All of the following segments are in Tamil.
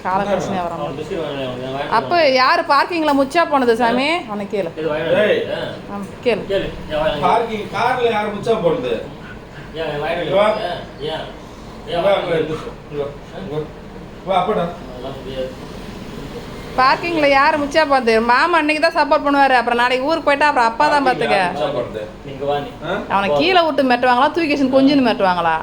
காலகிருஷ்ணன் வர அப்போ யார் பார்க்கிங்கில் முச்சா போனது சாமி அவனை கேளு கேளு பார்க்கிங் கார்ல யார் முச்சா போனது பார்க்கிங்ல யார் முச்சா பார்த்து மாமா அன்னைக்கு தான் சப்போர்ட் பண்ணுவாரு அப்புறம் நாளைக்கு ஊருக்கு போயிட்டா அப்புறம் அப்பா தான் பார்த்துக்க அவனை கீழே விட்டு மெட்டுவாங்களா தூக்கிஷன் கொஞ்சம் மெட்டுவாங்களா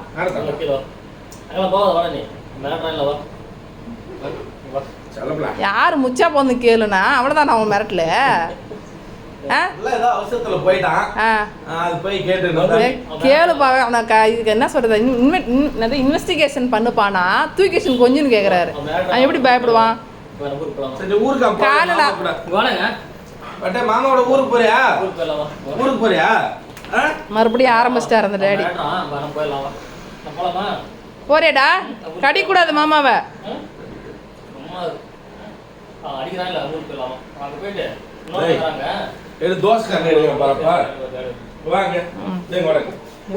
யாரு முச்சா போந்து கேளுனா அவ்வளவுதான் அவன் மிரட்டல கேளுப்பா இதுக்கு என்ன சொல்றது இன்வெஸ்டிகேஷன் பண்ணுப்பானா தூக்கிஷன் கொஞ்சம் கேக்குறாரு அவன் எப்படி பயப்படுவான் மாமாவோட ஊருக்கு போறியா ஊருக்கு போறியா மறுபடியும் ஆரம்பிச்சிட்டாரு அந்த டேடி போறேடா கடி கூடாது மாமாவை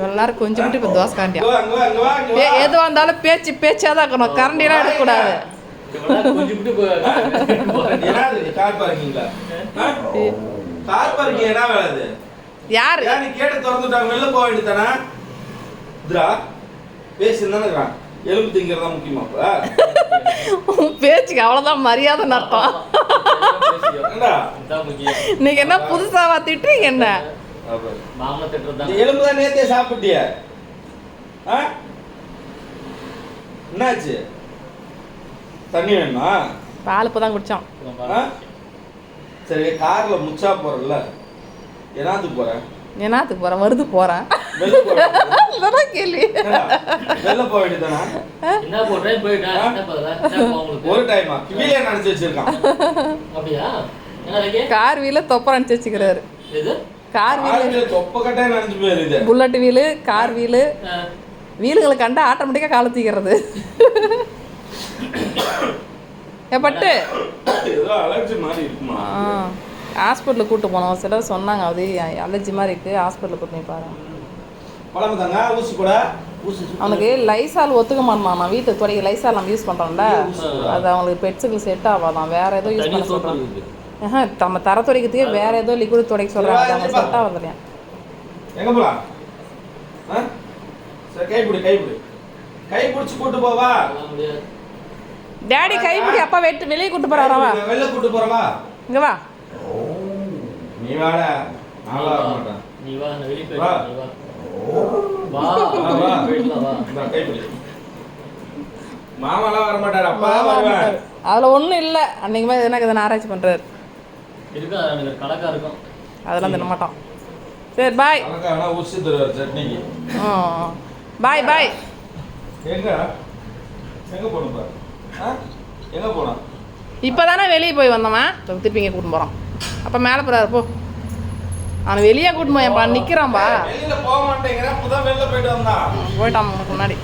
எல்லாரும் கொஞ்சம் மட்டும் இப்போ தோசை காண்டியா எதுவாக இருந்தாலும் பேச்சாதான் இருக்கணும் கரண்டிலாம் எடுக்கக்கூடாது யாரு கேட்டு திறந்துட்டாங்க வெளில போக வேண்டியதானே பேசுனா எலும்பு திங்கிறதா முக்கியமா பேச்சுக்கு அவ்வளவுதான் மரியாதை அர்த்தம் நீங்க என்ன புதுசாவா திட்டுறீங்க என்ன எலும்பு தான் நேத்தே சாப்பிட்டிய என்னாச்சு தண்ணி வேணுமா பால் இப்பதான் குடிச்சோம் சரி கார்ல முச்சா போறல என்னத்துக்கு போறேன் என்னத்துக்கு போறேன் வருது போறேன் கேள்வி வெளில போக வேண்டியதானா ஒரு டைமா வீலே நினைச்சு வச்சிருக்கான் கார் வீல தொப்ப நினைச்சு வச்சுக்கிறாரு கார் வீல தொப்ப கட்டே நினைச்சு போயிருது புல்லட் வீலு கார் வீலு வீலுங்களை கண்டு ஆட்டோமேட்டிக்கா கால தூக்கிறது பட்டு அலர்ஜி மாதிரி இருக்குமா ஹாஸ்பிட்டலுக்கு கூட்டு போனோம் சிலர் சொன்னாங்க அது அலர்ஜி மாதிரி இருக்கு ஹாஸ்பிட்டலுக்கு கூட்டு போய் பாருங்க அவனுக்கு லைசால் ஒத்துக்க மாட்டான் வீட்டை துடைக்க லைசால் நம்ம யூஸ் பண்ணுறோம்ல அது அவங்களுக்கு பெட்ஸுக்கு செட் ஆகாதான் வேற ஏதோ யூஸ் பண்ண சொல்கிறாங்க நம்ம தர துடைக்கிறதுக்கே வேற ஏதோ லிக்விட் துடைக்க சொல்கிறாங்க அது அவங்க செட் ஆகுது இல்லையா டேடி கைப்பிடி அப்பா வெளியே கூட்டு போறாரா வெளில கூட்டு போறவா இங்க வா நீ வாடா நான் வர மாட்டேன் நீ வா நான் வெளிய போய் நீ வா வா கைப்பிடி மாமாலாம் வர மாட்டாரு அப்பா வருவார் அதுல ஒண்ணும் இல்ல அன்னைக்கு மாதிரி எனக்கு இதை ஆராய்ச்சி பண்றாரு இருக்கா எனக்கு கணக்கா இருக்கும் அதெல்லாம் தின மாட்டோம் சரி பாய் கணக்கானா ஊசி தருவார் சட்னிக்கு பாய் பாய் எங்க போணுப்பா எங்க போனா இப்பதானே வெளியே போய் வந்தோமா திருப்பி இங்கே கூட்டின்னு போறோம் அப்ப மேலே போறாரு போ அவன் வெளியே கூட்டின்னு போய் நிக்கிறான்பா வெளியில போக மாட்டேங்கிறேன் புதா வெளில போயிட்டு வந்தான் போயிட்டான் முன்னாடி